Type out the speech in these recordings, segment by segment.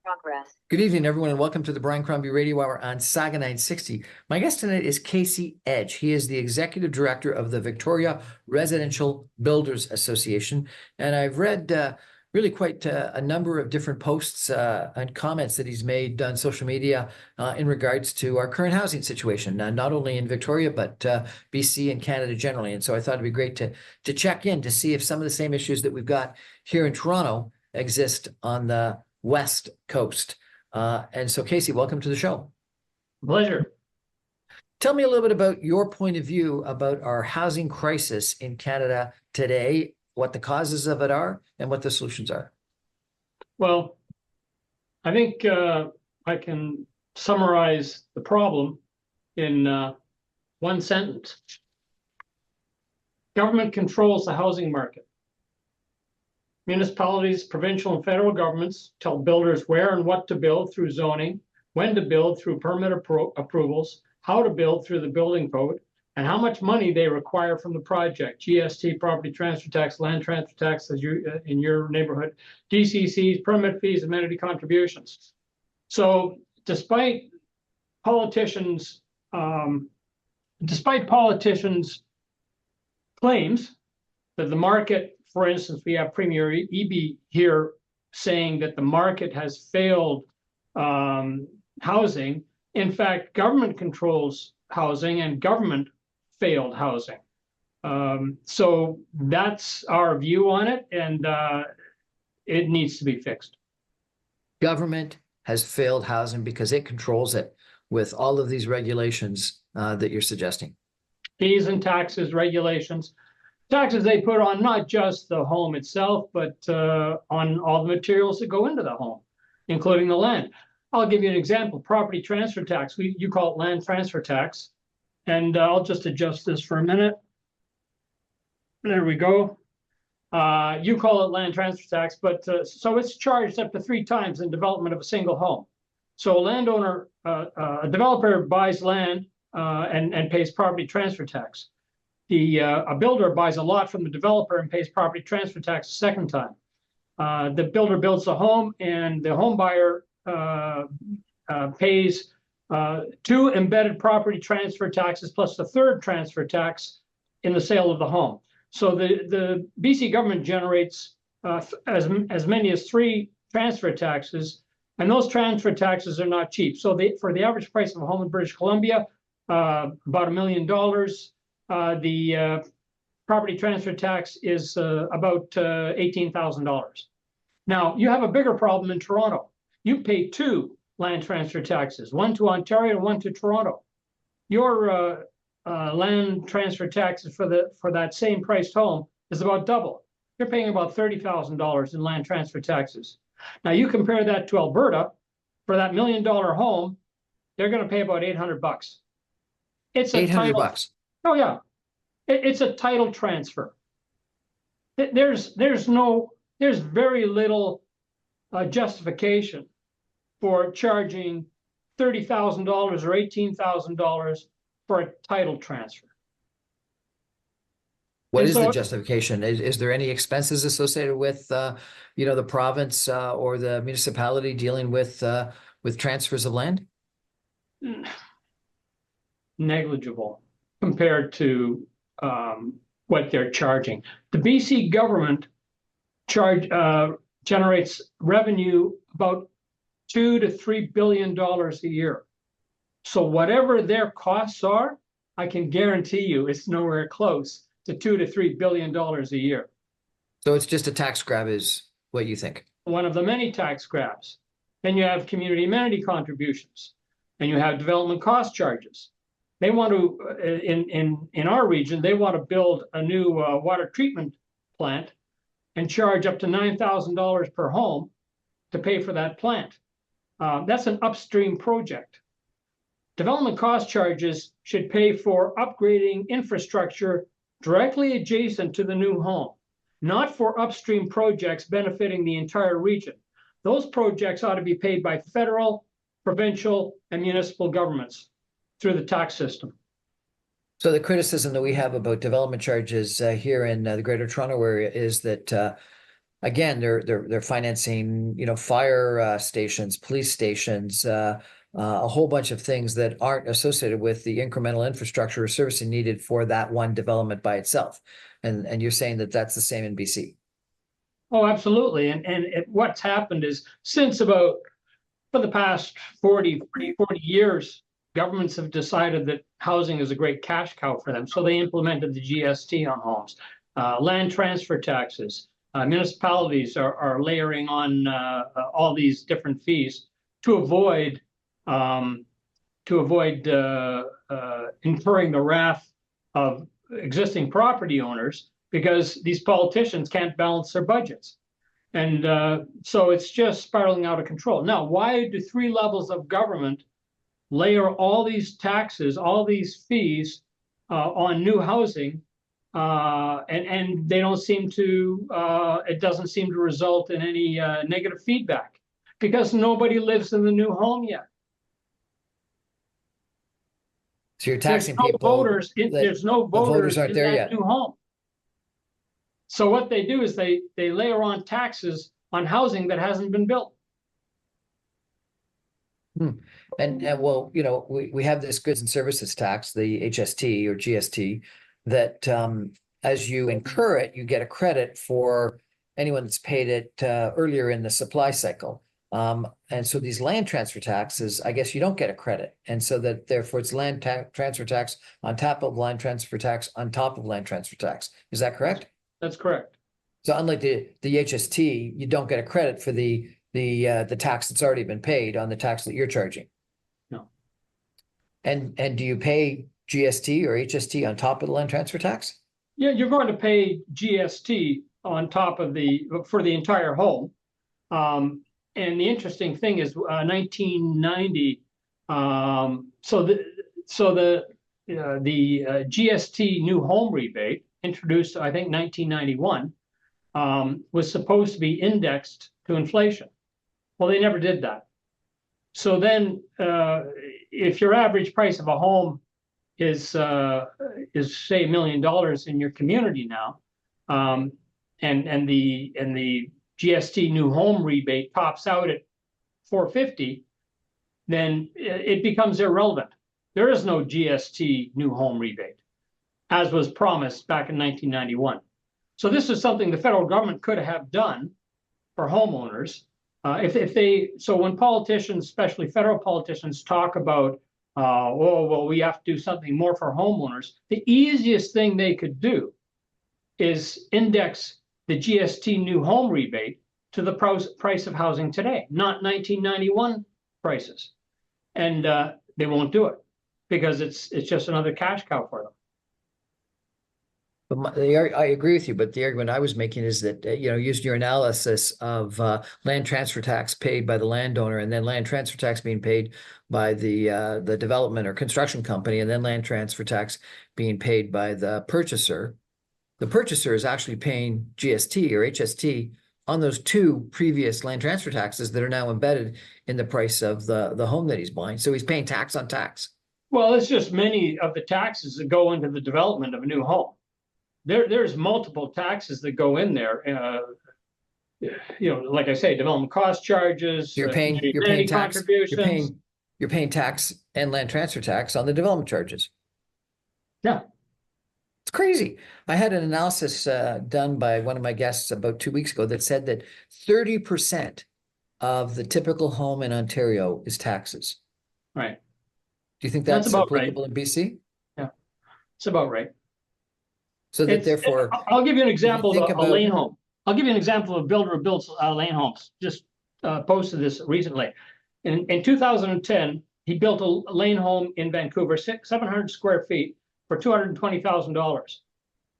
Progress. Good evening, everyone, and welcome to the Brian Crombie Radio Hour on Saga 960. My guest tonight is Casey Edge. He is the Executive Director of the Victoria Residential Builders Association. And I've read really quite a number of different posts and comments that he's made on social media in regards to our current housing situation, not only in Victoria, but BC and Canada generally. And so I thought it'd be great to check in to see if some of the same issues that we've got here in Toronto exist on the West Coast. And so, Casey, welcome to the show. Pleasure. Tell me a little bit about your point of view about our housing crisis in Canada today, what the causes of it are, and what the solutions are. Well, I think I can summarize the problem in one sentence. Government controls the housing market. Municipalities, provincial and federal governments tell builders where and what to build through zoning, when to build through permit approvals, how to build through the building code, and how much money they require from the project. GST, property transfer tax, land transfer tax, as in your neighborhood, DCCs, permit fees, amenity contributions. So despite politicians' claims that the market, for instance, we have Premier Eby here saying that the market has failed housing. In fact, government controls housing and government failed housing. So that's our view on it, and it needs to be fixed. Government has failed housing because it controls it with all of these regulations that you're suggesting. Fees and taxes, regulations. Taxes they put on not just the home itself, but on all the materials that go into the home, including the land. I'll give you an example. Property transfer tax. You call it land transfer tax. And I'll just adjust this for a minute. There we go. You call it land transfer tax, but so it's charged up to 3 times in development of a single home. So a landowner, a developer buys land and pays property transfer tax. A builder buys a lot from the developer and pays property transfer tax a second time. The builder builds the home, and the home buyer pays 2 embedded property transfer taxes plus the 3rd transfer tax in the sale of the home. So the BC government generates as many as 3 transfer taxes, and those transfer taxes are not cheap. So for the average price of a home in British Columbia, about $1 million. The property transfer tax is about $18,000. Now, you have a bigger problem in Toronto. You pay 2 land transfer taxes, one to Ontario and one to Toronto. Your land transfer taxes for that same priced home is about double. You're paying about $30,000 in land transfer taxes. Now, you compare that to Alberta. For that $1 million home, they're going to pay about $800. It's a $800. Oh yeah, it's a title transfer. There's very little justification for charging $30,000 or $18,000 for a title transfer. What is the justification? Is there any expenses associated with the province or the municipality dealing with transfers of land? Negligible compared to what they're charging. The BC government generates revenue about $2 to $3 billion a year. So whatever their costs are, I can guarantee you it's nowhere close to $2 to $3 billion a year. So it's just a tax grab, is what you think? One of the many tax grabs. Then you have community amenity contributions, and you have development cost charges. They want to, in our region, they want to build a new water treatment plant and charge up to $9,000 per home to pay for that plant. That's an upstream project. Development cost charges should pay for upgrading infrastructure directly adjacent to the new home, not for upstream projects benefiting the entire region. Those projects ought to be paid by federal, provincial, and municipal governments through the tax system. So the criticism that we have about development charges here in the Greater Toronto Area is that again, they're financing, fire stations, police stations, a whole bunch of things that aren't associated with the incremental infrastructure or servicing needed for that one development by itself. And you're saying that that's the same in BC. Oh, absolutely. And what's happened is since about for the past 40 years, governments have decided that housing is a great cash cow for them. So they implemented the GST on homes, land transfer taxes. Municipalities are layering on all these different fees to avoid incurring the wrath of existing property owners because these politicians can't balance their budgets. And so it's just spiraling out of control. Now, why do three levels of government layer all these taxes, all these fees on new housing, and they don't seem to, it doesn't seem to result in any negative feedback because nobody lives in the new home yet. So you're There's taxing no people. voters. There's no voters aren't in there that yet. new home. So what they do is they layer on taxes on housing that hasn't been built. And well, we have this goods and services tax, the HST or GST, that as you incur it, you get a credit for anyone that's paid it earlier in the supply cycle. And so these land transfer taxes, I guess you don't get a credit. And so that therefore it's land transfer tax on top of land transfer tax on top of land transfer tax. Is that correct? That's correct. So unlike the HST, you don't get a credit for the tax that's already been paid on the tax that you're charging. No. And do you pay GST or HST on top of the land transfer tax? Yeah, you're going to pay GST on top of for the entire home. And the interesting thing is 1990. So the GST New Home Rebate, introduced, I think, 1991, was supposed to be indexed to inflation. Well, they never did that. So then, if your average price of a home is say $1 million in your community now, and the GST New Home Rebate tops out at $450, then it becomes irrelevant. There is no GST New Home Rebate, as was promised back in 1991. So this is something the federal government could have done for homeowners. So when politicians, especially federal politicians, talk about, oh, well, we have to do something more for homeowners, the easiest thing they could do is index the GST New Home Rebate to the price of housing today, not 1991 prices. And they won't do it because it's just another cash cow for them. But I agree with you, but the argument I was making is that, using your analysis of land transfer tax paid by the landowner and then land transfer tax being paid by the development or construction company and then land transfer tax being paid by the purchaser is actually paying GST or HST on those two previous land transfer taxes that are now embedded in the price of the home that he's buying. So he's paying tax on tax. Well, it's just many of the taxes that go into the development of a new home. There's multiple taxes that go in there. Like I say, development cost charges. You're paying tax. Contributions. You're paying tax and land transfer tax on the development charges. Yeah, it's crazy. I had an analysis done by one of my guests about 2 weeks ago that said that 30% of the typical home in Ontario is taxes. Right. Do you think that's applicable in BC? Yeah, it's about right. So that therefore, I'll give you an example of a lane home. I'll give you an example of a builder who builds lane homes. Just posted this recently. In 2010, he built a lane home in Vancouver, 700 square feet for $220,000.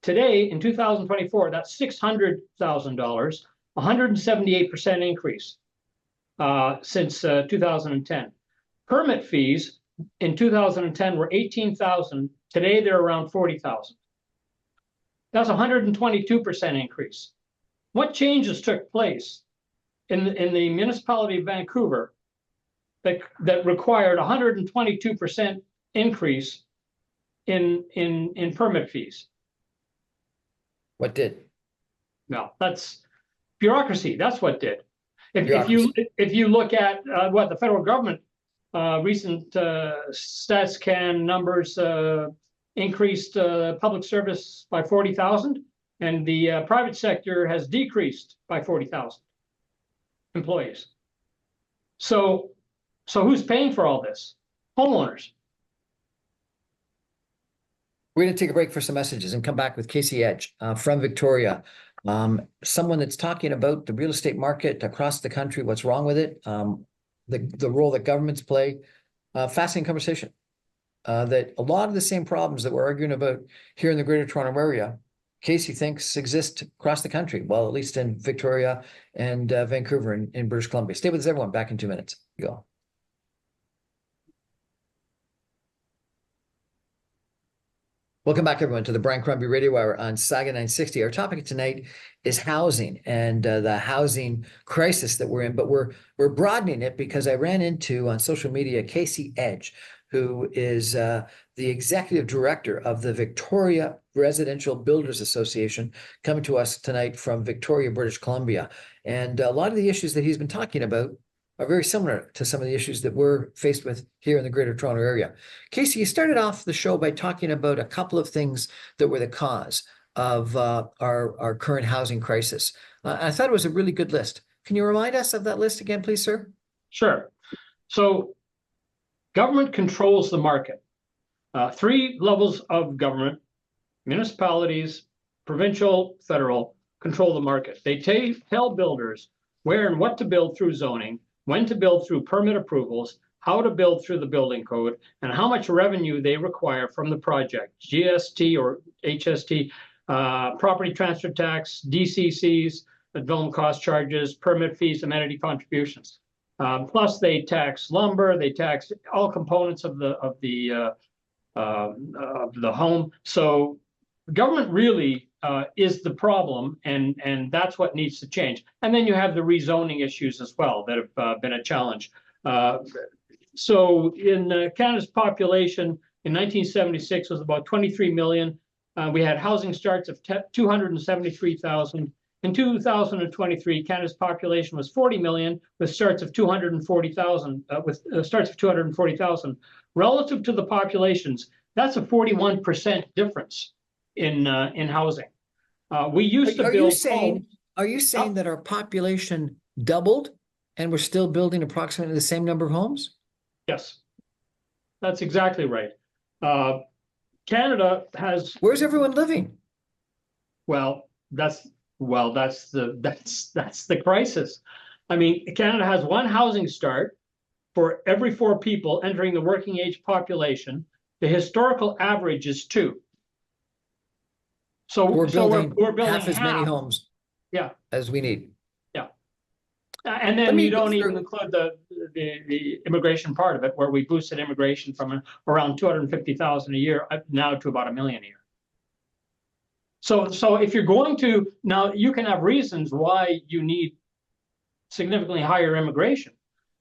Today, in 2024, that's $600,000, 178% increase since 2010. Permit fees in 2010 were $18,000. Today, they're around $40,000. That's a 122% increase. What changes took place in the municipality of Vancouver that required 122% increase in permit fees? What did? No, that's Bureaucracy, that's what did. If you look at what the federal government recent StatsCan numbers increased public service by 40,000, and the private sector has decreased by 40,000 employees. So who's paying for all this? Homeowners. We're going to take a break for some messages and come back with Casey Edge from Victoria. Someone that's talking about the real estate market across the country, what's wrong with it, the role that governments play. Fascinating conversation. That a lot of the same problems that we're arguing about here in the Greater Toronto Area, Casey thinks exist across the country. Well, at least in Victoria and Vancouver and in British Columbia. Stay with us, everyone. Back in 2 minutes. Go. Welcome back, everyone, to the Brian Crombie Radio Hour on Saga 960. Our topic tonight is housing and the housing crisis that we're in, but we're broadening it because I ran into on social media Casey Edge, who is the executive director of the Victoria Residential Builders Association, coming to us tonight from Victoria, British Columbia. And a lot of the issues that he's been talking about are very similar to some of the issues that we're faced with here in the Greater Toronto Area. Casey, you started off the show by talking about a couple of things that were the cause of our current housing crisis. I thought it was a really good list. Can you remind us of that list again, please, sir? Sure. So government controls the market. 3 levels of government, municipalities, provincial, federal, control the market. They tell builders where and what to build through zoning, when to build through permit approvals, how to build through the building code, and how much revenue they require from the project, GST or HST, property transfer tax, DCCs, development cost charges, permit fees, amenity contributions. Plus they tax lumber, they tax all components of the home. So government really is the problem, and that's what needs to change. And then you have the rezoning issues as well that have been a challenge. So in Canada's population in 1976 was about 23 million. We had housing starts of 273,000. In 2023, Canada's population was 40 million with starts of 240,000. Relative to the populations, that's a 41% difference in housing. We used to build homes. Are you saying that our population doubled and we're still building approximately the same number of homes? Yes, that's exactly right. Canada has. Where's everyone living? Well, that's the crisis. I mean, Canada has 1 housing start for every 4 people entering the working age population. The historical average is 2. So we're building half as many homes, yeah, as we need. Yeah, and then you don't even include the immigration part of it, where we boosted immigration from around 250,000 a year now to about 1 million a year. So if you're going to, now you can have reasons why you need significantly higher immigration,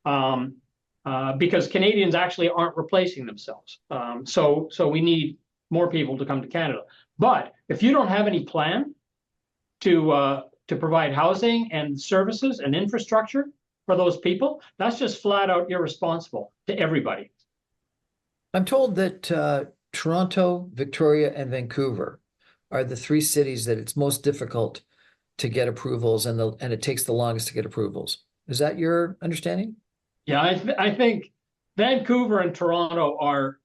because Canadians actually aren't replacing themselves. So we need more people to come to Canada. But if you don't have any plan to provide housing and services and infrastructure for those people, that's just flat out irresponsible to everybody. I'm told that Toronto, Victoria, and Vancouver are the 3 cities that it's most difficult to get approvals, and it takes the longest to get approvals. Is that your understanding? Yeah, I think Vancouver and Toronto are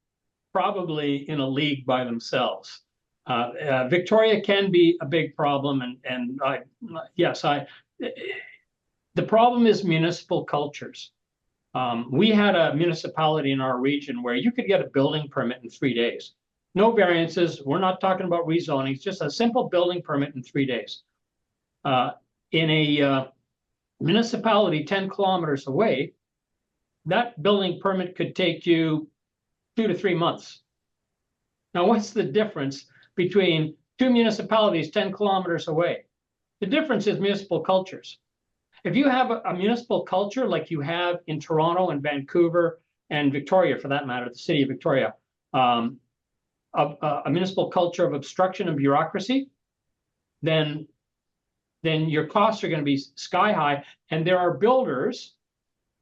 probably in a league by themselves. Victoria can be a big problem, and the problem is municipal cultures. We had a municipality in our region where you could get a building permit in 3 days. No variances. We're not talking about rezoning. It's just a simple building permit in 3 days. In a municipality 10 kilometers away, that building permit could take you 2 to 3 months. Now, what's the difference between 2 municipalities 10 kilometers away? The difference is municipal cultures. If you have a municipal culture like you have in Toronto and Vancouver and Victoria, for that matter, the city of Victoria, a municipal culture of obstruction and bureaucracy, then then your costs are going to be sky high. And there are builders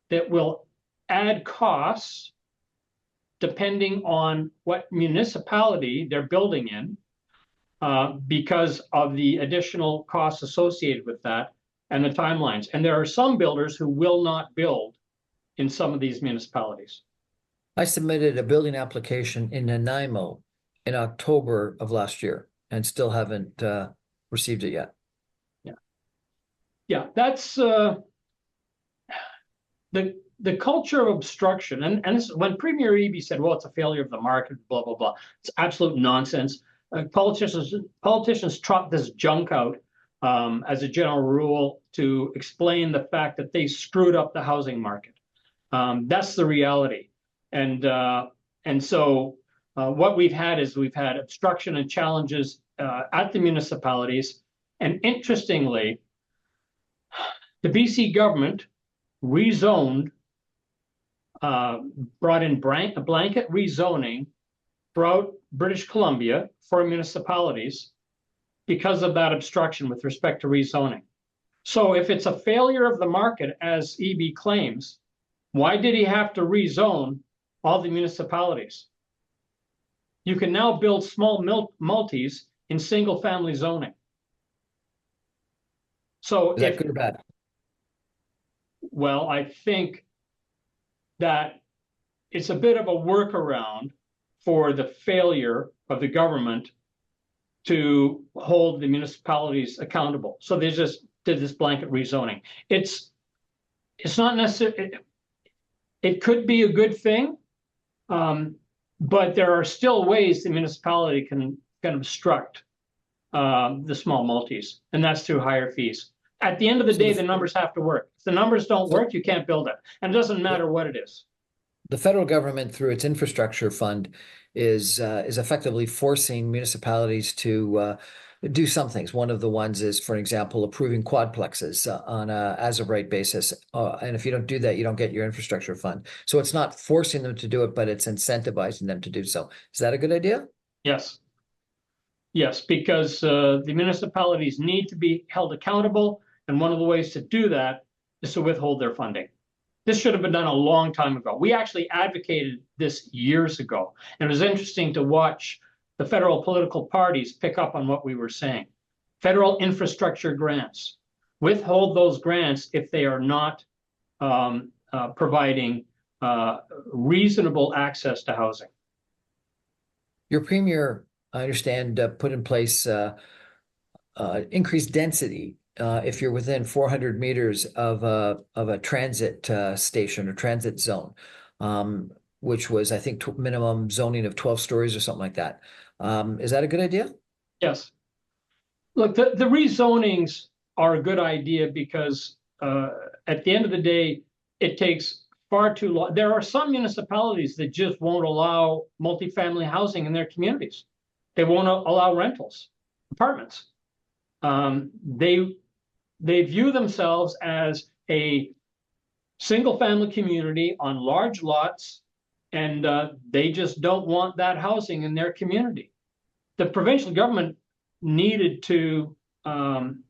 that will add costs depending on what municipality they're building in, because of the additional costs associated with that and the timelines. And there are some builders who will not build in some of these municipalities. I submitted a building application in Nanaimo in October of last year and still haven't received it yet. Yeah, that's the culture of obstruction. And this, when Premier Eby said, well, it's a failure of the market, blah, blah, blah. It's absolute nonsense. Politicians trot this junk out as a general rule to explain the fact that they screwed up the housing market. That's the reality. And so what we've had is we've had obstruction and challenges at the municipalities. And interestingly, the BC government rezoned, brought in a blanket rezoning throughout British Columbia for municipalities because of that obstruction with respect to rezoning. So if it's a failure of the market, as Eby claims, why did he have to rezone all the municipalities? You can now build small multis in single family zoning. So Is that good or bad? Well, I think that it's a bit of a workaround for the failure of the government to hold the municipalities accountable. So they just did this blanket rezoning. It's not necessarily, it could be a good thing, but there are still ways the municipality can obstruct the small multis, and that's through higher fees. At the end of the day, the numbers have to work. If the numbers don't work, you can't build it. And it doesn't matter what it is. The federal government, through its infrastructure fund, is effectively forcing municipalities to do some things. One of the ones is, for example, approving quadplexes on a as-of-right basis. And if you don't do that, you don't get your infrastructure fund. So it's not forcing them to do it, but it's incentivizing them to do so. Is that a good idea? Yes. Yes, because the municipalities need to be held accountable. And one of the ways to do that is to withhold their funding. This should have been done a long time ago. We actually advocated this years ago. And it was interesting to watch the federal political parties pick up on what we were saying. Federal infrastructure grants. Withhold those grants if they are not providing reasonable access to housing. Your premier, I understand, put in place increased density if you're within 400 meters of a transit station or transit zone, which was, I think, minimum zoning of 12 stories or something like that. Is that a good idea? Yes. Look, the rezonings are a good idea because at the end of the day, it takes far too long. There are some municipalities that just won't allow multifamily housing in their communities. They won't allow rentals, apartments. They view themselves as a single family community on large lots, and they just don't want that housing in their community. The provincial government needed to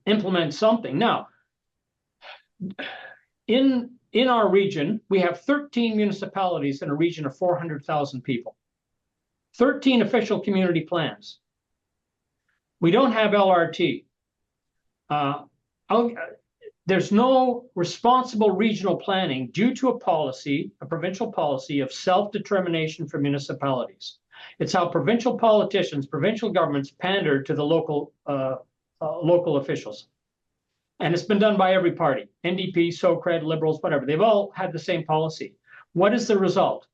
implement something. Now, in our region, we have 13 municipalities in a region of 400,000 people. 13 official community plans. We don't have LRT. There's no responsible regional planning due to a policy, a provincial policy of self-determination for municipalities. It's how provincial politicians, provincial governments pander to the local officials. And it's been done by every party, NDP, SOCRED, Liberals, whatever. They've all had the same policy. What is the result?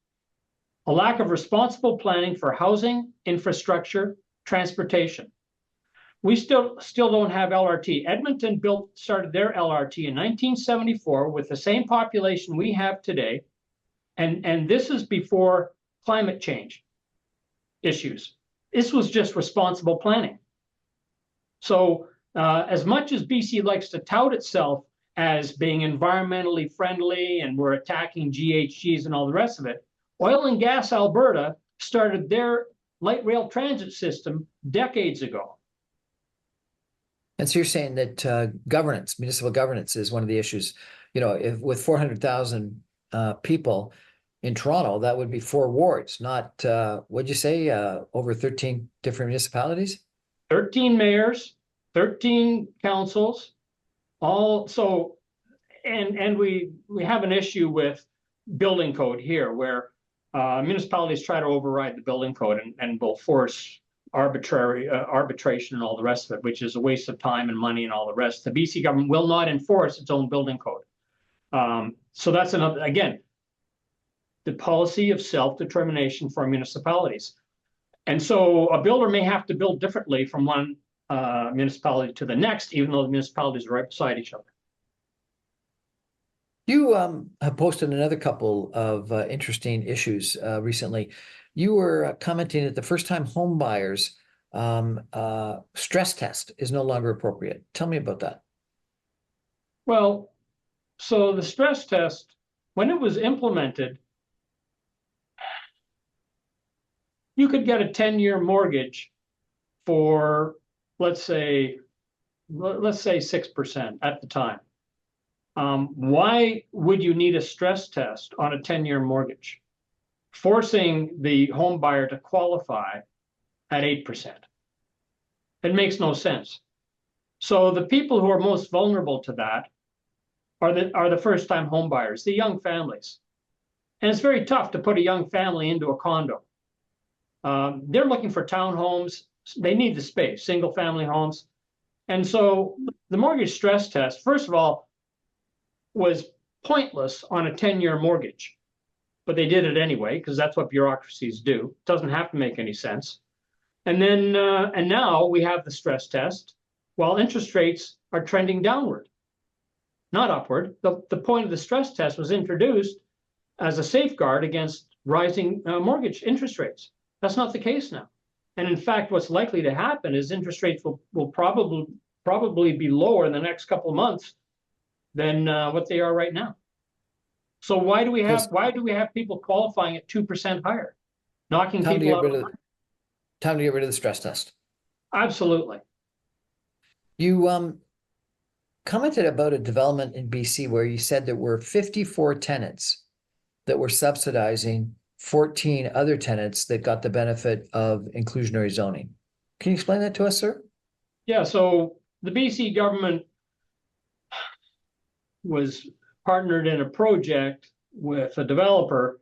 A lack of responsible planning for housing, infrastructure, transportation. We still don't have LRT. Edmonton started their LRT in 1974 with the same population we have today. And this is before climate change issues. This was just responsible planning. So as much as BC likes to tout itself as being environmentally friendly and we're attacking GHGs and all the rest of it, Oil and Gas Alberta started their light rail transit system decades ago. And so you're saying that governance, municipal governance is one of the issues. You know, if with 400,000 people in Toronto, that would be 4 wards, not what'd you say, over 13 different municipalities? 13 mayors, 13 councils, all so, and we have an issue with building code here where municipalities try to override the building code and will force arbitrary arbitration and all the rest of it, which is a waste of time and money and all the rest. The BC government will not enforce its own building code. So that's another, again, the policy of self-determination for municipalities. And so a builder may have to build differently from one municipality to the next, even though the municipalities are right beside each other. You have posted another couple of interesting issues recently. You were commenting that the first-time home buyers stress test is no longer appropriate. Tell me about that. Well, so the stress test, when it was implemented, you could get a 10-year mortgage for, let's say 6% at the time. Why would you need a stress test on a 10-year mortgage, forcing the home buyer to qualify at 8%? It makes no sense. So the people who are most vulnerable to that are the first-time home buyers, the young families. And it's very tough to put a young family into a condo. They're looking for townhomes. They need the space, single-family homes. And so the mortgage stress test, first of all, was pointless on a 10-year mortgage. But they did it anyway, because that's what bureaucracies do. It doesn't have to make any sense. And then, and now we have the stress test while interest rates are trending downward, not upward. The point of the stress test was introduced as a safeguard against rising mortgage interest rates. That's not the case now. And in fact, what's likely to happen is interest rates will probably be lower in the next couple of months than what they are right now. So why do we have people qualifying at 2% higher, knocking people out of the money? Time to get rid of the stress test. Absolutely. You commented about a development in BC where you said there were 54 tenants that were subsidizing 14 other tenants that got the benefit of inclusionary zoning. Can you explain that to us, sir? Yeah, so the BC government was partnered in a project with a developer,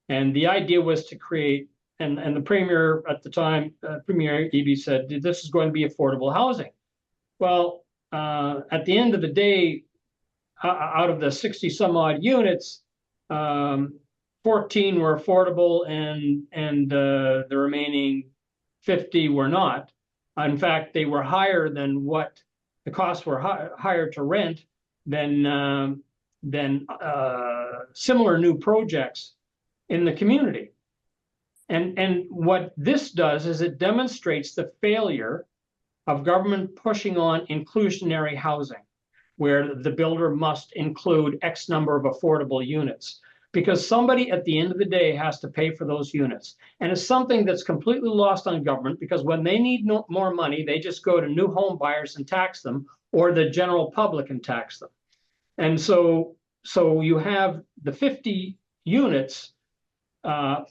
and the idea was to create, and the premier at the time, Premier Eby said, this is going to be affordable housing. Well, at the end of the day, out of the 60 some odd units, 14 were affordable and the remaining 50 were not. In fact, they were higher than what the costs were higher to rent than similar new projects in the community. And what this does is it demonstrates the failure of government pushing on inclusionary housing, where the builder must include X number of affordable units, because somebody at the end of the day has to pay for those units. And it's something that's completely lost on government, because when they need more money, they just go to new home buyers and tax them, or the general public and tax them. And so you have the 50 units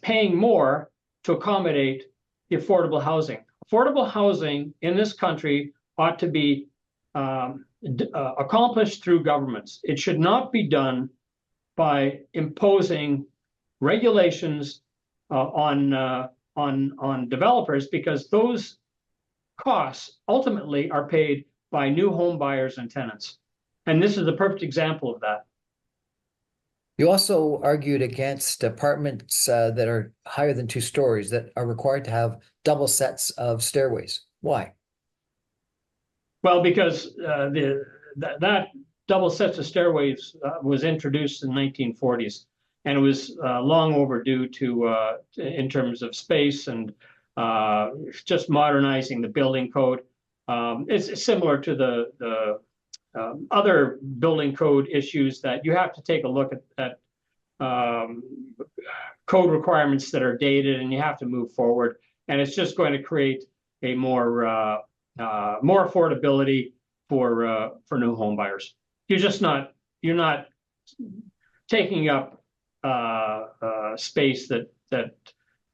paying more to accommodate the affordable housing. Affordable housing in this country ought to be accomplished through governments. It should not be done by imposing regulations on developers, because those costs ultimately are paid by new home buyers and tenants. And this is a perfect example of that. You also argued against apartments that are higher than 2 stories that are required to have double sets of stairways. Why? Well, because that double sets of stairways was introduced in the 1940s, and it was long overdue in terms of space and just modernizing the building code. It's similar to the other building code issues that you have to take a look at code requirements that are dated, and you have to move forward. And it's just going to create a more affordability for new home buyers. You're not taking up space that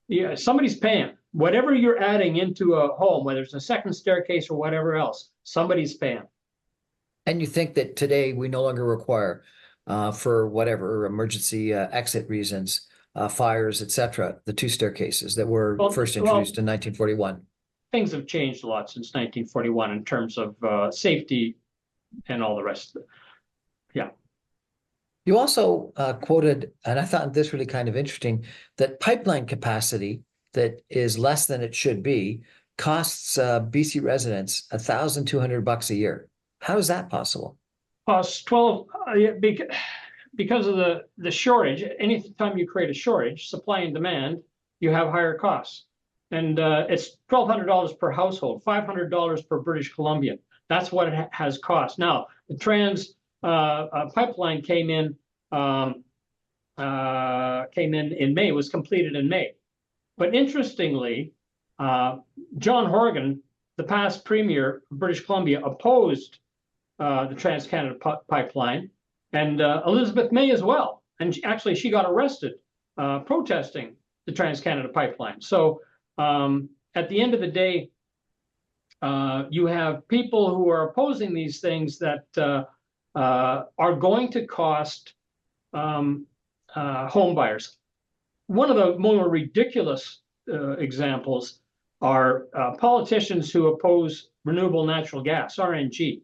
yeah, somebody's paying. Whatever you're adding into a home, whether it's a second staircase or whatever else, somebody's paying. And you think that today we no longer require, for whatever emergency exit reasons, fires, etc., the two staircases that were first introduced in 1941? Things have changed a lot since 1941 in terms of safety and all the rest of it. Yeah. You also quoted, and I thought this really kind of interesting, that pipeline capacity that is less than it should be costs BC residents $1,200 a year. How is that possible? Costs 12 because of the shortage. Anytime you create a shortage, supply and demand, you have higher costs. And it's $1,200 per household, $500 per British Columbian. That's what it has cost. Now, the trans pipeline came in May, was completed in May. But interestingly, John Horgan, the past premier of British Columbia, opposed the Trans-Canada Pipeline, and Elizabeth May as well. And actually, she got arrested protesting the Trans-Canada Pipeline. So at the end of the day, you have people who are opposing these things that are going to cost home buyers. One of the more ridiculous examples are politicians who oppose renewable natural gas, RNG.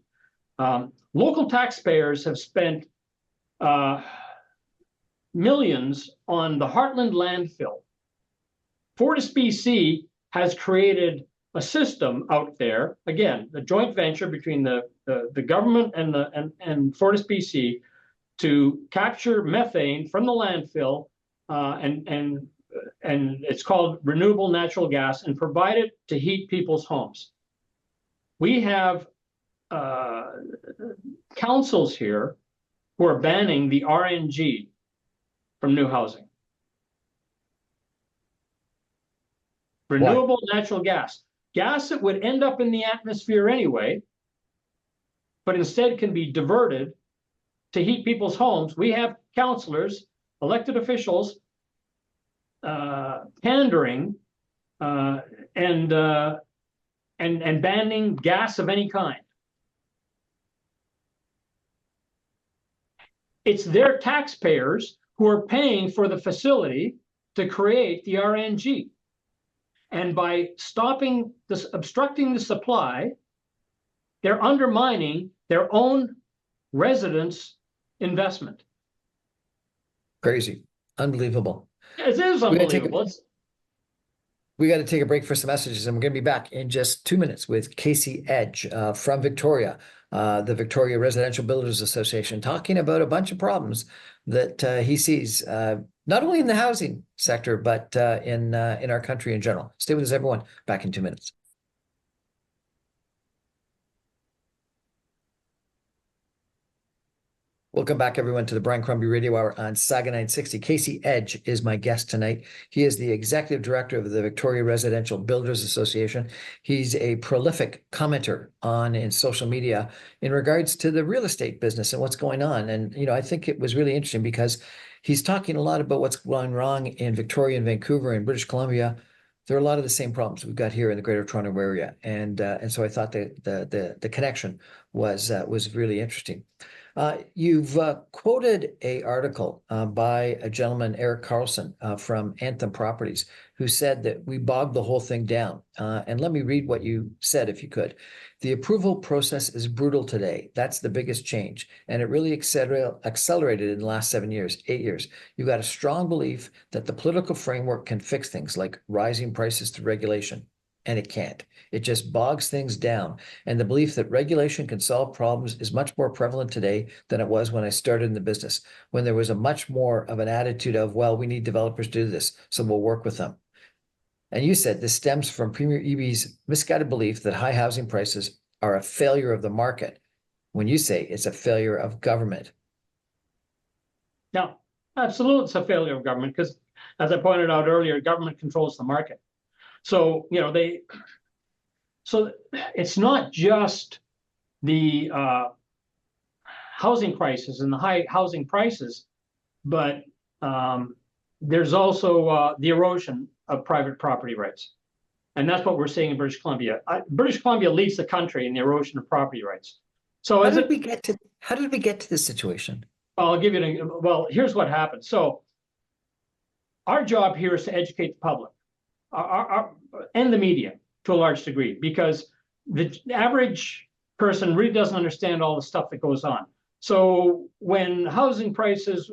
Local taxpayers have spent millions on the Heartland landfill. Fortis BC has created a system out there, again, the joint venture between the government and Fortis BC, to capture methane from the landfill, and it's called renewable natural gas, and provide it to heat people's homes. We have councils here who are banning the RNG from new housing. Renewable natural gas that would end up in the atmosphere anyway, but instead can be diverted to heat people's homes. We have councillors, elected officials, pandering and banning gas of any kind. It's their taxpayers who are paying for the facility to create the RNG. And by stopping this, obstructing the supply, they're undermining their own residents' investment. Crazy. Unbelievable. It is unbelievable. We got to take a break for some messages, and we're going to be back in just 2 minutes with Casey Edge from Victoria, the Victoria Residential Builders Association, talking about a bunch of problems that he sees, not only in the housing sector, but in our country in general. Stay with us, everyone. Back in 2 minutes. Welcome back, everyone, to the Brian Crombie Radio Hour on Saga 960. Casey Edge is my guest tonight. He is the executive director of the Victoria Residential Builders Association. He's a prolific commenter in social media in regards to the real estate business and what's going on. And, you know, I think it was really interesting because he's talking a lot about what's going wrong in Victoria and Vancouver and British Columbia. There are a lot of the same problems we've got here in the Greater Toronto Area. And so I thought that the connection was really interesting. You've quoted an article by a gentleman, Eric Carlson, from Anthem Properties, who said that we bogged the whole thing down. And let me read what you said, if you could. The approval process is brutal today. That's the biggest change. And it really accelerated in the last 8 years. You've got a strong belief that the political framework can fix things like rising prices through regulation. And it can't. It just bogs things down. And the belief that regulation can solve problems is much more prevalent today than it was when I started in the business, when there was a much more of an attitude of, well, we need developers to do this, so we'll work with them. And you said this stems from Premier Eby's misguided belief that high housing prices are a failure of the market, when you say it's a failure of government. No, absolutely, it's a failure of government because, as I pointed out earlier, government controls the market. So, you know, so it's not just the housing crisis and the high housing prices, but there's also the erosion of private property rights. And that's what we're seeing in British Columbia. British Columbia leads the country in the erosion of property rights. So how did we get to this situation? I'll give you well, here's what happened. So our job here is to educate the public and the media to a large degree, because the average person really doesn't understand all the stuff that goes on. So when housing prices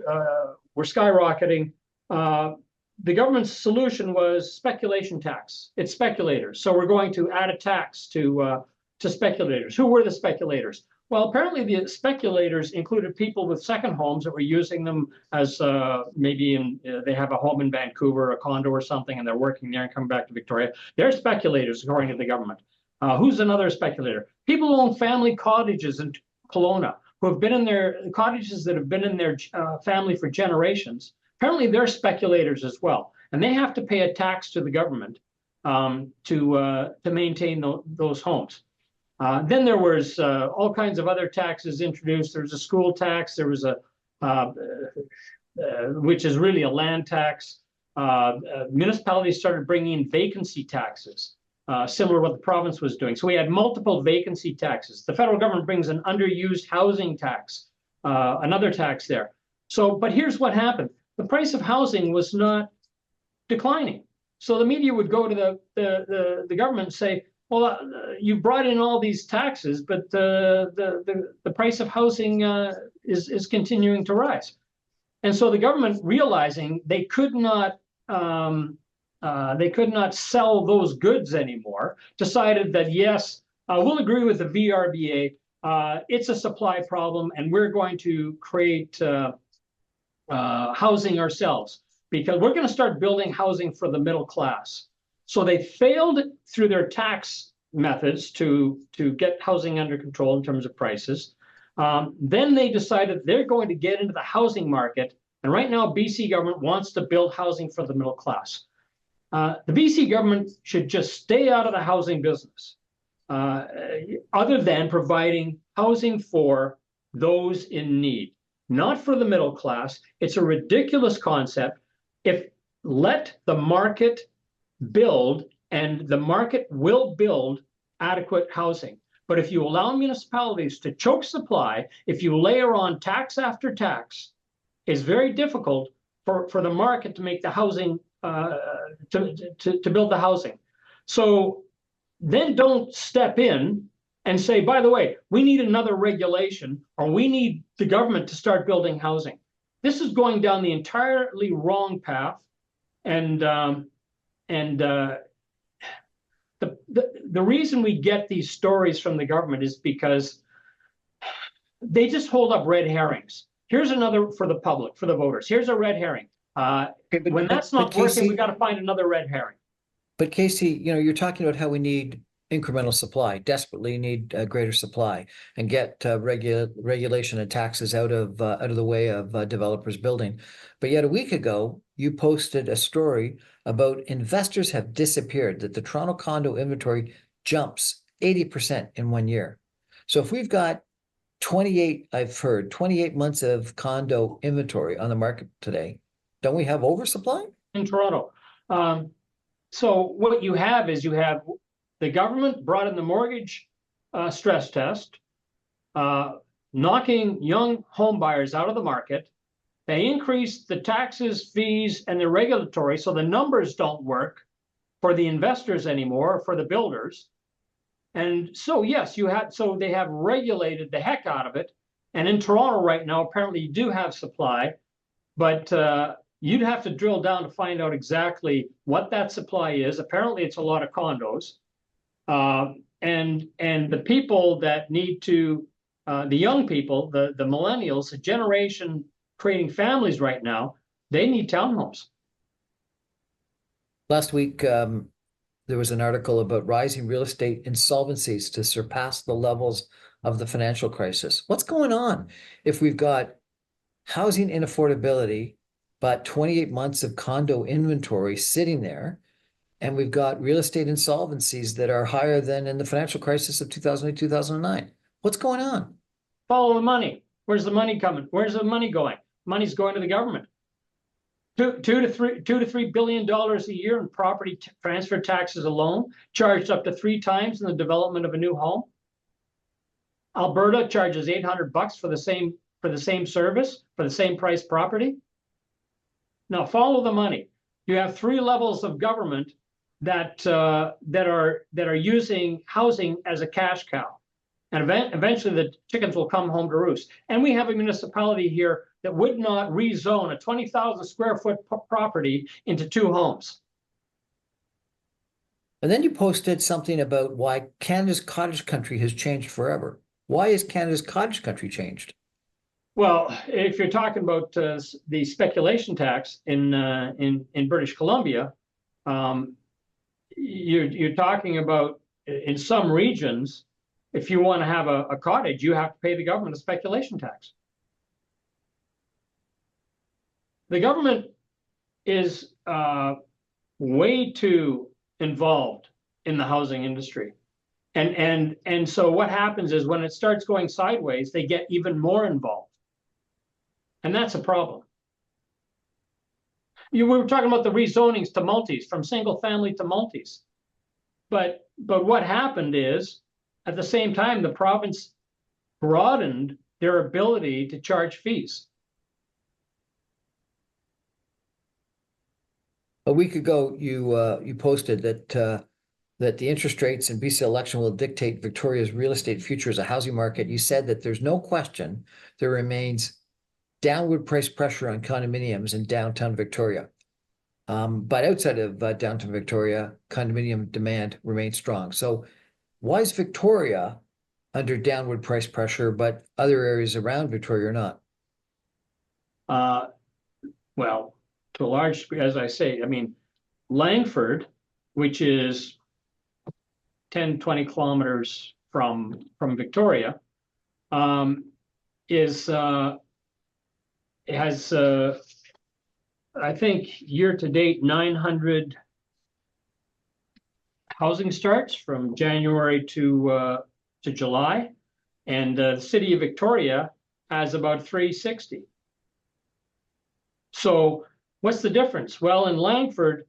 were skyrocketing, the government's solution was speculation tax. It's speculators. So we're going to add a tax to speculators. Who were the speculators? Well, apparently the speculators included people with second homes that were using them as maybe they have a home in Vancouver, a condo or something, and they're working there and coming back to Victoria. They're speculators, according to the government. Who's another speculator? People who own family cottages in Kelowna, who have been in their cottages that have been in their family for generations. Apparently, they're speculators as well, and they have to pay a tax to the government to maintain those homes. Then there was all kinds of other taxes introduced. There was a school tax. There was which is really a land tax. Municipalities started bringing in vacancy taxes, similar to what the province was doing. So we had multiple vacancy taxes. The federal government brings an underused housing tax, another tax there. So, but here's what happened. The price of housing was not declining. So the media would go to the government and say, well, you brought in all these taxes, but the price of housing is continuing to rise. And so the government, realizing they could not sell those goods anymore, decided that, yes, we'll agree with the VRBA. It's a supply problem, and we're going to create housing ourselves, because we're going to start building housing for the middle class. So they failed through their tax methods to get housing under control in terms of prices. Then they decided they're going to get into the housing market. And right now, BC government wants to build housing for the middle class. The BC government should just stay out of the housing business, other than providing housing for those in need, not for the middle class. It's a ridiculous concept. Let the market build, and the market will build adequate housing. But if you allow municipalities to choke supply, if you layer on tax after tax, it's very difficult for the market to make the housing, to build the housing. So then don't step in and say, by the way, we need another regulation, or we need the government to start building housing. This is going down the entirely wrong path. And the reason we get these stories from the government is because they just hold up red herrings. Here's another for the public, for the voters. Here's a red herring. When that's not working, we got to find another red herring. But Casey, you're talking about how we need incremental supply, desperately need greater supply, and get regulation and taxes out of the way of developers building. But yet a week ago, you posted a story about investors have disappeared, that the Toronto condo inventory jumps 80% in 1 year. So if we've got 28 months of condo inventory on the market today, don't we have oversupply? In Toronto. So what you have is the government brought in the mortgage stress test, knocking young home buyers out of the market. They increased the taxes, fees, and the regulatory, so the numbers don't work for the investors anymore, for the builders. And so, yes, they have regulated the heck out of it. And in Toronto right now, apparently you do have supply, but you'd have to drill down to find out exactly what that supply is. Apparently it's a lot of condos. And the people that need to, the young people, the millennials, the generation creating families right now, they need townhomes. Last week, there was an article about rising real estate insolvencies to surpass the levels of the financial crisis. What's going on if we've got housing inaffordability, but 28 months of condo inventory sitting there, and we've got real estate insolvencies that are higher than in the financial crisis of 2008, 2009? What's going on? Follow the money. Where's the money coming? Where's the money going? Money's going to the government. Two to $3 billion a year in property transfer taxes alone, charged up to 3 times in the development of a new home. Alberta charges $800 for the same service for the same price property. Now follow the money. You have 3 levels of government that are using housing as a cash cow, and eventually the chickens will come home to roost. And we have a municipality here that would not rezone a 20,000 square foot property into 2 homes. And then you posted something about why Canada's cottage country has changed forever. Why is Canada's cottage country changed? Well, if you're talking about the speculation tax in British Columbia, you're talking about in some regions, if you want to have a cottage, you have to pay the government a speculation tax. The government is way too involved in the housing industry. And so what happens is when it starts going sideways, they get even more involved. And that's a problem. We were talking about the rezonings to multis, from single family to multis. But what happened is, at the same time, the province broadened their ability to charge fees. A week ago, you posted that the interest rates in BC election will dictate Victoria's real estate future as a housing market. You said that there's no question there remains downward price pressure on condominiums in downtown Victoria. But outside of downtown Victoria, condominium demand remains strong. So why is Victoria under downward price pressure, but other areas around Victoria are not? Well, to a large degree, as I say, I mean, Langford, which is 10, 20 kilometers from Victoria, has I think year to date 900 housing starts from January to July, and the city of Victoria has about 360. So what's the difference? Well, in Langford,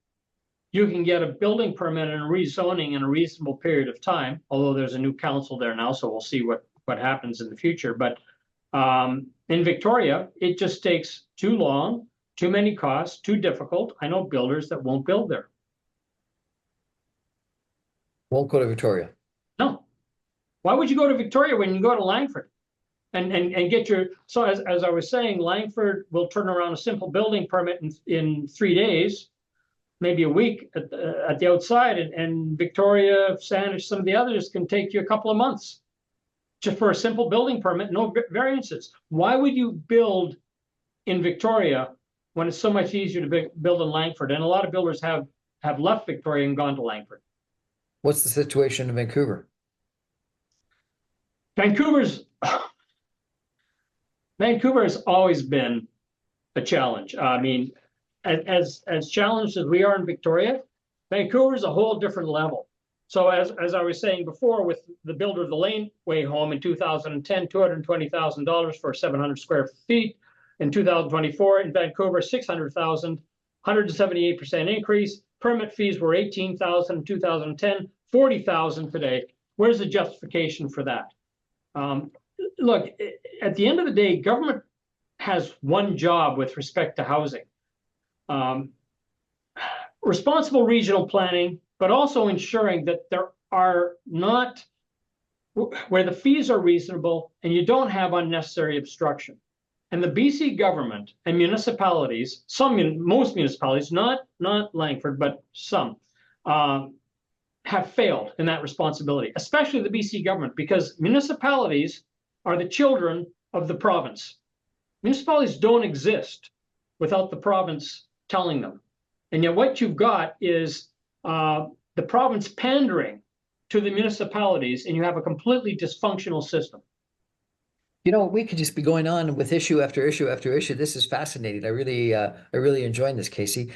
you can get a building permit and a rezoning in a reasonable period of time, although there's a new council there now, so we'll see what happens in the future. But in Victoria, it just takes too long, too many costs, too difficult. I know builders that won't build there. Won't go to Victoria. No. Why would you go to Victoria when you go to Langford? And get your, so as I was saying, Langford will turn around a simple building permit in 3 days, maybe a week at the outside, and Victoria, Saanich, some of the others can take you a couple of months just for a simple building permit, no variances. Why would you build in Victoria when it's so much easier to build in Langford? And a lot of builders have left Victoria and gone to Langford. What's the situation in Vancouver? Vancouver has always been a challenge. I mean, as challenged as we are in Victoria, Vancouver is a whole different level. So as I was saying before, with the builder of the Laneway home in 2010, $220,000 for 700 square feet. In 2024 in Vancouver, $600,000, 178% increase. Permit fees were $18,000 in 2010, $40,000 today. Where's the justification for that? Look, at the end of the day, government has one job with respect to housing. Responsible regional planning, but also ensuring that there are not, where the fees are reasonable and you don't have unnecessary obstruction. And the BC government and municipalities, most municipalities, not Langford, but some, have failed in that responsibility, especially the BC government, because municipalities are the children of the province. Municipalities don't exist without the province telling them. And yet what you've got is the province pandering to the municipalities, and you have a completely dysfunctional system. You know, we could just be going on with issue after issue after issue. This is fascinating. I really enjoyed this, Casey.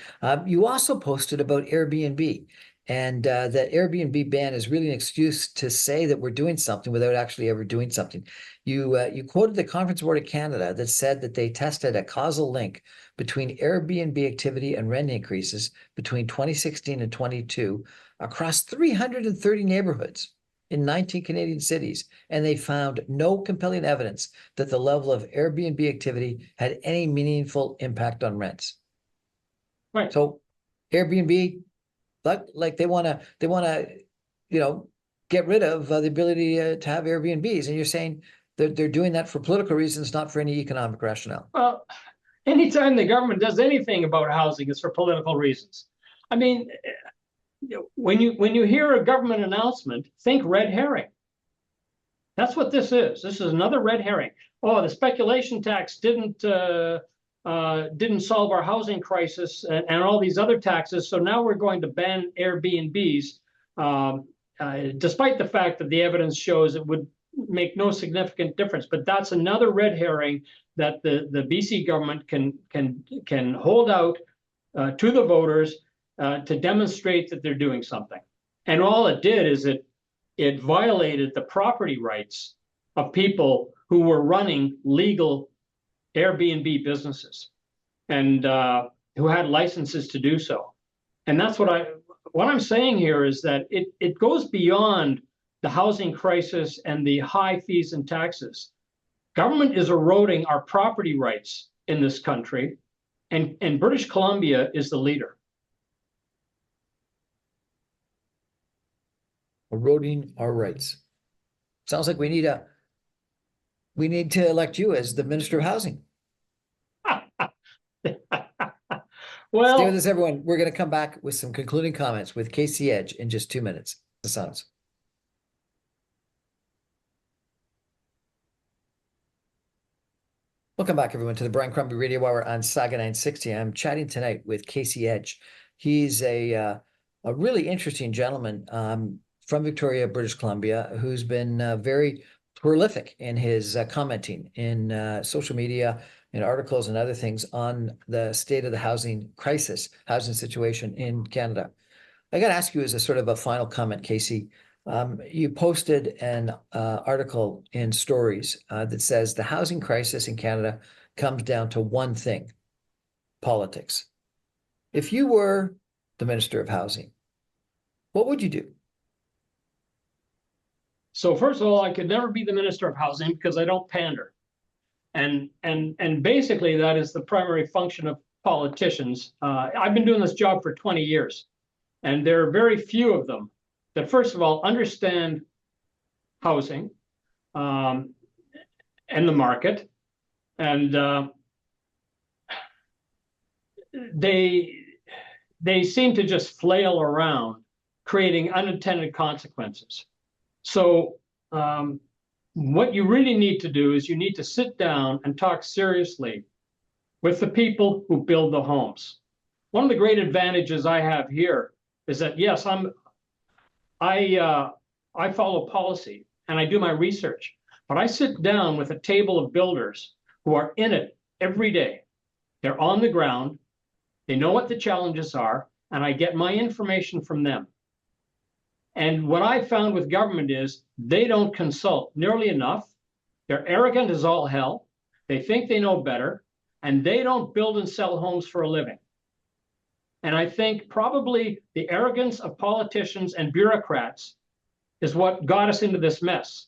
You also posted about Airbnb, And that Airbnb ban is really an excuse to say that we're doing something without actually ever doing something. You quoted the Conference Board of Canada that said that they tested a causal link between Airbnb activity and rent increases between 2016 and 22 across 330 neighborhoods in 19 Canadian cities, and they found no compelling evidence that the level of Airbnb activity had any meaningful impact on rents. Right. So Airbnb, like they want to, get rid of the ability to have Airbnbs, and you're saying they're doing that for political reasons, not for any economic rationale. Well, anytime the government does anything about housing, it's for political reasons. I mean, when you hear a government announcement, think red herring. That's what this is. This is another red herring. Oh, the speculation tax didn't solve our housing crisis and all these other taxes. So now we're going to ban Airbnbs, despite the fact that the evidence shows it would make no significant difference. But that's another red herring that the BC government can hold out to the voters to demonstrate that they're doing something. And all it did is it violated the property rights of people who were running legal Airbnb businesses and who had licenses to do so. And that's what I'm saying here is that it goes beyond the housing crisis and the high fees and taxes. Government is eroding our property rights in this country, and British Columbia is the leader. Eroding our rights. Sounds like we need to elect you as the Minister of Housing. Well, stay with us, everyone. We're going to come back with some concluding comments with Casey Edge in just 2 minutes. The sounds. Welcome back, everyone, to the Brian Crombie Radio Hour on Saga 960. I'm chatting tonight with Casey Edge. He's a really interesting gentleman from Victoria, British Columbia, who's been very prolific in his commenting in social media, in articles and other things on the state of the housing crisis, housing situation in Canada. I got to ask you as a sort of a final comment, Casey. You posted an article in Stories that says the housing crisis in Canada comes down to one thing: politics. If you were the Minister of Housing, what would you do? So first of all, I could never be the Minister of Housing because I don't pander. And basically that is the primary function of politicians. I've been doing this job for 20 years, and there are very few of them that, first of all, understand housing and the market, and they seem to just flail around, creating unintended consequences. So what you really need to do is you need to sit down and talk seriously with the people who build the homes. One of the great advantages I have here is that, yes, I follow policy and I do my research, but I sit down with a table of builders who are in it every day. They're on the ground, they know what the challenges are, and I get my information from them. And what I found with government is they don't consult nearly enough. They're arrogant as all hell. They think they know better, and they don't build and sell homes for a living. And I think probably the arrogance of politicians and bureaucrats is what got us into this mess.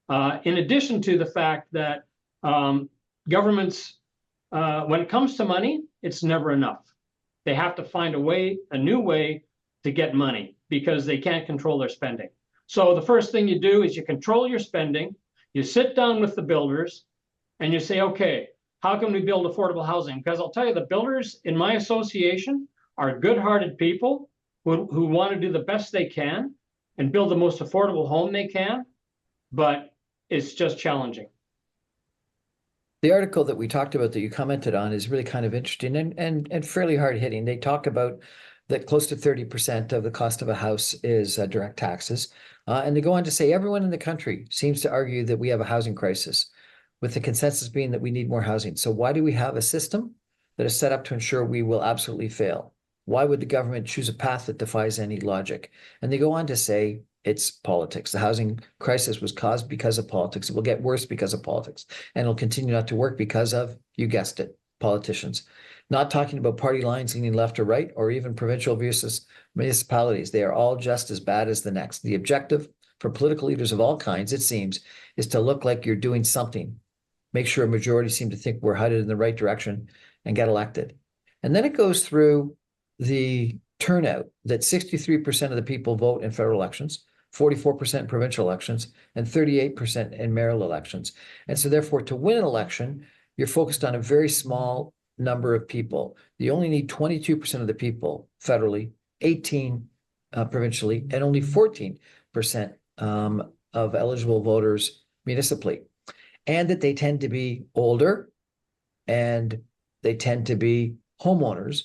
In addition to the fact that governments, when it comes to money, it's never enough. They have to find a new way to get money because they can't control their spending. So the first thing you do is you control your spending, you sit down with the builders, and you say, okay, how can we build affordable housing? Because I'll tell you, the builders in my association are good-hearted people who want to do the best they can and build the most affordable home they can, but it's just challenging. The article that we talked about that you commented on is really kind of interesting and fairly hard-hitting. They talk about that close to 30% of the cost of a house is direct taxes. And they go on to say everyone in the country seems to argue that we have a housing crisis, with the consensus being that we need more housing. So why do we have a system that is set up to ensure we will absolutely fail? Why would the government choose a path that defies any logic? And they go on to say it's politics. The housing crisis was caused because of politics. It will get worse because of politics. And it'll continue not to work because of, you guessed it, politicians. Not talking about party lines leaning left or right, or even provincial versus municipalities. They are all just as bad as the next. The objective for political leaders of all kinds, it seems, is to look like you're doing something. Make sure a majority seem to think we're headed in the right direction and get elected. And then it goes through the turnout that 63% of the people vote in federal elections, 44% in provincial elections, and 38% in mayoral elections. And so therefore, to win an election, you're focused on a very small number of people. You only need 22% of the people federally, 18 provincially, and only 14% of eligible voters municipally. And that they tend to be older and they tend to be homeowners.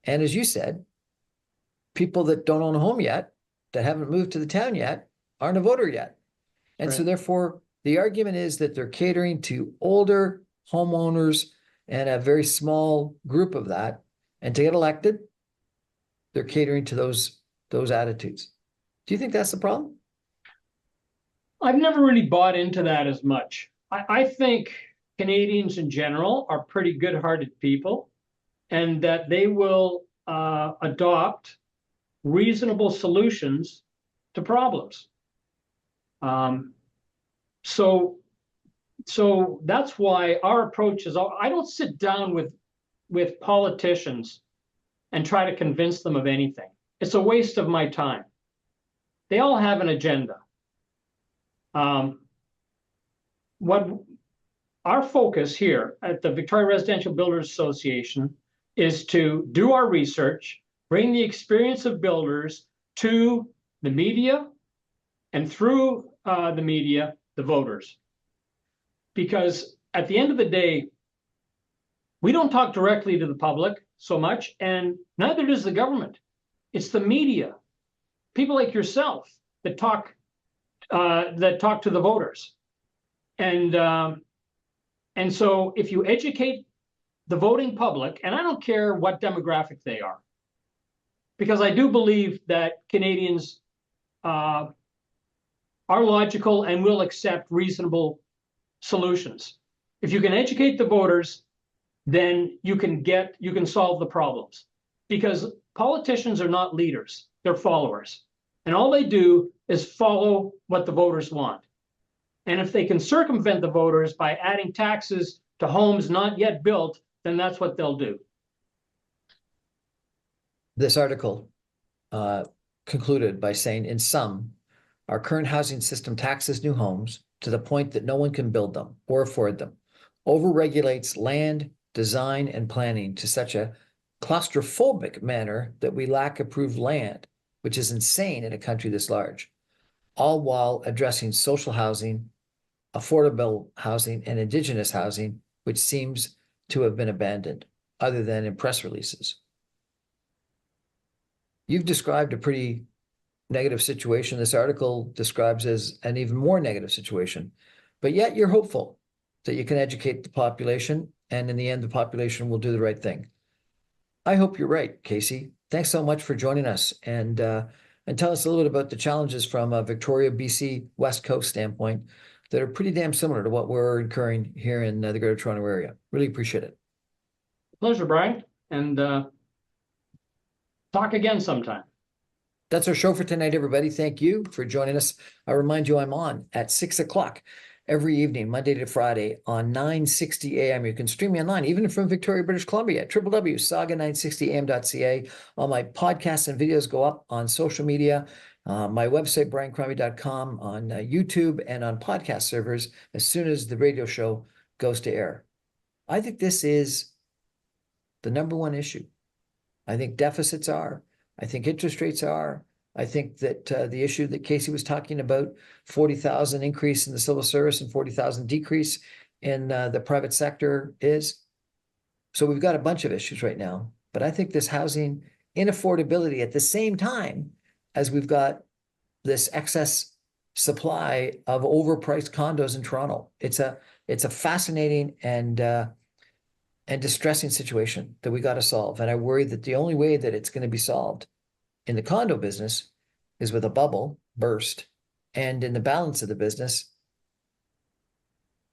And as you said, people that don't own a home yet, that haven't moved to the town yet, aren't a voter yet. And so therefore, the argument is that they're catering to older homeowners and a very small group of that. And to get elected, they're catering to those attitudes. Do you think that's the problem? I've never really bought into that as much. I think Canadians in general are pretty good-hearted people, and that they will adopt reasonable solutions to problems. So that's why our approach is, I don't sit down with politicians and try to convince them of anything. It's a waste of my time. They all have an agenda. What our focus here at the Victoria Residential Builders Association is to do our research, bring the experience of builders to the media, and through the media, the voters. Because at the end of the day, we don't talk directly to the public so much, and neither does the government. It's the media, people like yourself, that talk to the voters. And so if you educate the voting public, and I don't care what demographic they are, because I do believe that Canadians are logical and will accept reasonable solutions. If you can educate the voters, then you can solve the problems. Because politicians are not leaders, they're followers. And all they do is follow what the voters want. And if they can circumvent the voters by adding taxes to homes not yet built, then that's what they'll do. This article concluded by saying, in sum, our current housing system taxes new homes to the point that no one can build them or afford them, overregulates land, design, and planning to such a claustrophobic manner that we lack approved land, which is insane in a country this large, all while addressing social housing, affordable housing, and Indigenous housing, which seems to have been abandoned, other than in press releases. You've described a pretty negative situation. This article describes as an even more negative situation, but yet you're hopeful that you can educate the population, and in the end, the population will do the right thing. I hope you're right, Casey. Thanks so much for joining us, and tell us a little bit about the challenges from a Victoria, BC, West Coast standpoint that are pretty damn similar to what we're incurring here in the Greater Toronto Area. Really appreciate it. Pleasure, Brian, and talk again sometime. That's our show for tonight, everybody. Thank you for joining us. I remind you I'm on at 6 o'clock every evening, Monday to Friday on 960 AM. You can stream me online, even from Victoria, British Columbia at www.saga960am.ca. All my podcasts and videos go up on social media, my website, briancrombie.com, on YouTube, and on podcast servers as soon as the radio show goes to air. I think this is the number one issue. I think deficits are. I think interest rates are. I think that the issue that Casey was talking about, 40,000 increase in the civil service and 40,000 decrease in the private sector is. So we've got a bunch of issues right now. But I think this housing inaffordability at the same time as we've got this excess supply of overpriced condos in Toronto. It's a fascinating and and distressing situation that we got to solve. And I worry that the only way that it's going to be solved in the condo business is with a bubble burst, and in the balance of the business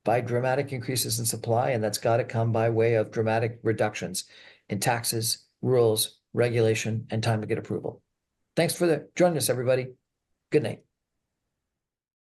by dramatic increases in supply. And that's got to come by way of dramatic reductions in taxes, rules, regulation, and time to get approval. Thanks for joining us, everybody. Good night.